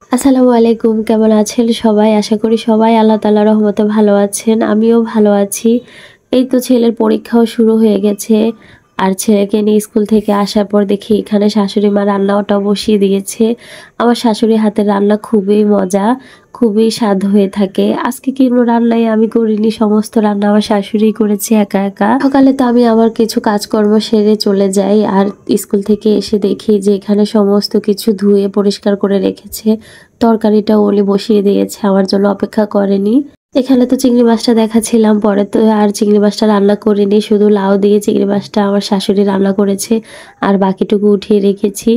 আসসালামু আলাইকুম, কেমন আছেন সবাই? আশা করি সবাই আল্লাহ তাআলার রহমতে ভালো আছেন। আমিও ভালো আছি। এই তো ছেলের পরীক্ষাও শুরু হয়ে গেছে। আর ছেলেকে নিয়ে স্কুল থেকে আসার পর দেখি এখানে শাশুড়ি মা রান্নাটাও বসিয়ে দিয়েছে। আমার শাশুড়ির হাতের রান্না খুবই মজা, খুবই স্বাদ হয়ে থাকে। আজকে কোনো রান্নাই আমি করিনি, সমস্ত রান্না আমার শাশুড়িই করেছে একা, একা। সকালে তো আমি আমার কিছু কাজকর্ম সেরে চলে যাই। আর স্কুল থেকে এসে দেখি যে এখানে সমস্ত কিছু ধুয়ে পরিষ্কার করে রেখেছে। তরকারিটাও উনি বসিয়ে দিয়েছে, আমার জন্য অপেক্ষা করেনি। এখানে তো চিংড়ি মাছটা দেখাচ্ছিলাম, পরে তো আর চিংড়ি মাছটা রান্না করিনি, শুধু লাউ দিয়ে চিংড়ি মাছটা আমার শাশুড়ি রান্না করেছে আর বাকিটুকু উঠিয়ে রেখেছি।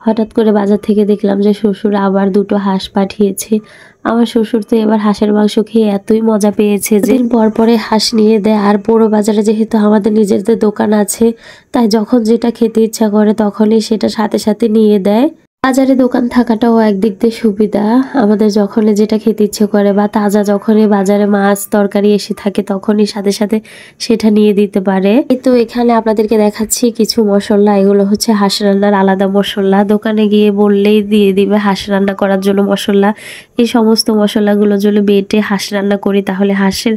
হঠাৎ করে বাজার থেকে দেখলাম যে শ্বশুর আবার দুটো হাঁস পাঠিয়েছে। আমার শ্বশুর তো এবার হাঁসের মাংস খেয়ে এতই মজা পেয়েছে যে দিন পর পরে হাঁস নিয়ে দেয়। আর বড় বাজারে যেহেতু আমাদের নিজেদের দোকান আছে, তাই যখন যেটা খেতে ইচ্ছা করে তখনই সেটা সাথে সাথে নিয়ে দেয়। বাজারে দোকান থাকাটাও একদিক দিয়ে সুবিধা। আমাদের যখনই যেটা খেতে ইচ্ছে করে বা তাজা যখনই বাজারে মাছ তরকারি এসে থাকে তখনই সাথে সাথে সেটা নিয়ে দিতে পারে। এই তো এখানে আপনাদেরকে দেখাচ্ছি কিছু মশলা। এগুলো হচ্ছে হাঁস রান্নার আলাদা মশলা। দোকানে গিয়ে বললেই দিয়ে দিবে হাঁস রান্না করার জন্য মশলা। এই সমস্ত মশলাগুলো যদি বেটে হাঁস রান্না করি তাহলে হাঁসের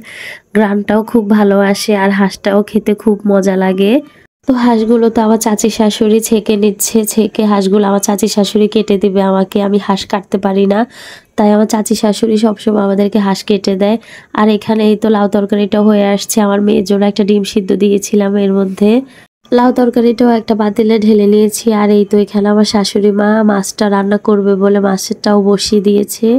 ঘ্রাণটাও খুব ভালো আসে আর হাঁসটাও খেতে খুব মজা লাগে। তো হাঁসগুলো তো আমার চাচি শাশুড়ি ছেঁকে নিচ্ছে। ছেঁকে হাঁসগুলো আমার চাচি শাশুড়ি কেটে দিবে আমাকে। আমি হাঁস কাটতে পারি না, তাই আমার চাচি শাশুড়ি সবসময় আমাদেরকে হাঁস কেটে দেয়। আর এখানে এই তো লাউ তরকারিটাও হয়ে আসছে। আমার মেয়ের জন্য একটা ডিম সিদ্ধ দিয়েছিলাম এর মধ্যে। লাউ তরকারিটাও একটা পাতিলে ঢেলে নিয়েছি। আর এই তো এখানে আমার শাশুড়ি মা মাছটা রান্না করবে বলে মাছটাও বসিয়ে দিয়েছে।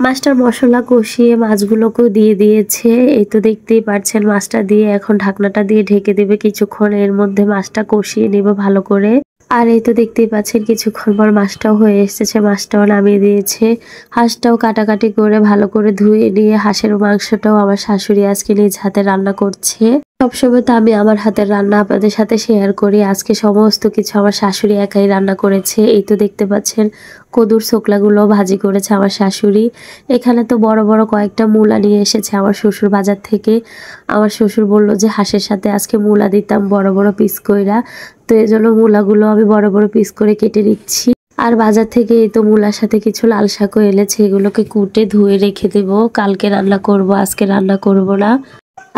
মাছটার মশলা কষিয়ে মাছগুলোকেও দিয়ে দিয়েছে। এই তো দেখতেই পাচ্ছেন মাছটা দিয়ে এখন ঢাকনাটা দিয়ে ঢেকে দেবে কিছুক্ষণ। এর মধ্যে মাছটা কষিয়ে নেব ভালো করে। আর এই তো দেখতেই পাচ্ছেন কিছুক্ষণ পর মাছটাও হয়ে এসেছে, মাছটাও নামিয়ে দিয়েছে। হাঁসটাও কাটাকাটি করে ভালো করে ধুয়ে নিয়ে হাঁসের মাংসটাও আমার শাশুড়ি আজকে নিজ হাতে রান্না করছে। সবসময় তো আমি আমার হাতের রান্না আপনাদের সাথে শেয়ার করি। আজকে সমস্ত কিছু আমার শাশুড়ি একাই রান্না করেছে। এই তো দেখতে পাচ্ছেন কদুর ছোকলাগুলো ভাজি করেছে আমার শাশুড়ি। এখানে তো বড় বড় কয়েকটা মূলা নিয়ে এসেছে আমার শ্বশুর বাজার থেকে। আমার শ্বশুর বলল যে হাঁসের সাথে আজকে মূলা দিতাম বড় বড় পিস কইরা। তো এই জন্য মূলাগুলো আমি বড় বড় পিস করে কেটে নিচ্ছি। আর বাজার থেকে এই তো মূলার সাথে কিছু লাল শাকও এনেছে, এগুলোকে কুটে ধুয়ে রেখে দেব। কালকে রান্না করব, আজকে রান্না করব না।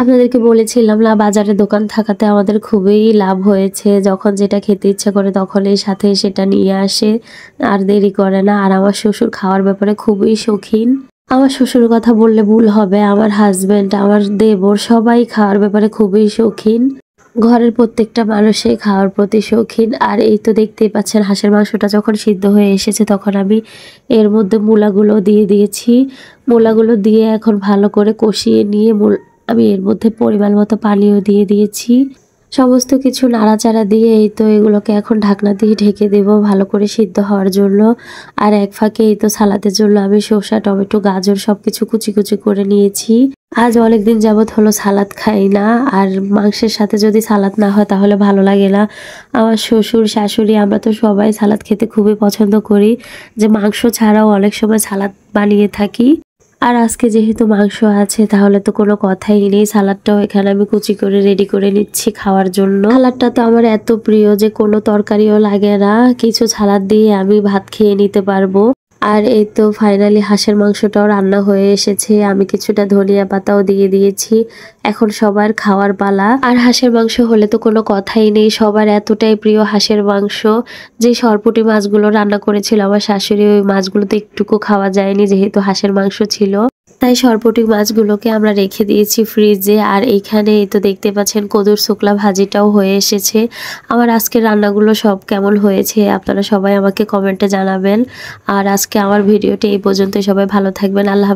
আপনাদেরকে বলেছিলাম না, বাজারে দোকান থাকাতে আমাদের খুবই লাভ হয়েছে। যখন যেটা খেতে ইচ্ছা করে তখনই সাথে সেটা নিয়ে আসে, আর দেরি করে না। আর আমার শ্বশুর খাওয়ার ব্যাপারে খুবই শৌখিন। আমার শ্বশুরের কথা বললে ভুল হবে, আমার হাজবেন্ড, আমার দেবর সবাই খাওয়ার ব্যাপারে খুবই শৌখিন। ঘরের প্রত্যেকটা মানুষই খাওয়ার প্রতি শৌখিন। আর এই তো দেখতেই পাচ্ছেন হাঁসের মাংসটা যখন সিদ্ধ হয়ে এসেছে তখন আমি এর মধ্যে মূলাগুলো দিয়ে দিয়েছি। মূলাগুলো দিয়ে এখন ভালো করে কষিয়ে নিয়ে আমি এর মধ্যে পরিমাণ মতো পানিও দিয়ে দিয়েছি। সমস্ত কিছু নাড়াচাড়া দিয়ে এই তো এগুলোকে এখন ঢাকনা দিয়ে ঢেকে দেব ভালো করে সিদ্ধ হওয়ার জন্য। আর এক ফাঁকে এই তো সালাদের জন্য আমি শসা, টমেটো, গাজর সবকিছু কুচি কুচি করে নিয়েছি। আজ অনেকদিন যাবৎ হলো সালাদ খাই না, আর মাংসের সাথে যদি সালাদ না হয় তাহলে ভালো লাগে না। আমার শ্বশুর শাশুড়ি আমরা তো সবাই সালাদ খেতে খুবই পছন্দ করি, যে মাংস ছাড়াও অনেক সময় সালাদ বানিয়ে থাকি। আর আজকে যেহেতু মাংস আছে তাহলে তো কোনো কথাই নেই। সালাদটাও এখানে আমি কুচি করে রেডি করে নিচ্ছি খাওয়ার জন্য। সালাদটা তো আমার এত প্রিয় যে কোনো তরকারিও লাগে না, কিছু সালাদ দিয়ে আমি ভাত খেয়ে নিতে পারবো। আর এই তো ফাইনালি হাঁসের মাংসটাও রান্না হয়ে এসেছে। আমি কিছুটা ধনিয়া পাতাও দিয়ে দিয়েছি। এখন সবার খাওয়ার পালা। আর হাঁসের মাংস হলে তো কোনো কথাই নেই, সবার এতটাই প্রিয় হাঁসের মাংস। যে সরপুঁটি মাছগুলো রান্না করেছিল আমার শাশুড়ি, ওই মাছগুলো তো একটুকু খাওয়া যায়নি যেহেতু হাঁসের মাংস ছিল, তাই সরপুঁটি মাছগুলোকে আমরা রেখে দিয়েছি ফ্রিজে। আর এইখানে এই তো দেখতে পাচ্ছেন কদুর শুকলা ভাজিটাও হয়ে এসেছে। আমার আজকের রান্নাগুলো সব কেমন হয়েছে আপনারা সবাই আমাকে কমেন্টে জানাবেন। আর আজকে আমার ভিডিওটি এই পর্যন্ত, সবাই ভালো থাকবেন। আল্লাহ।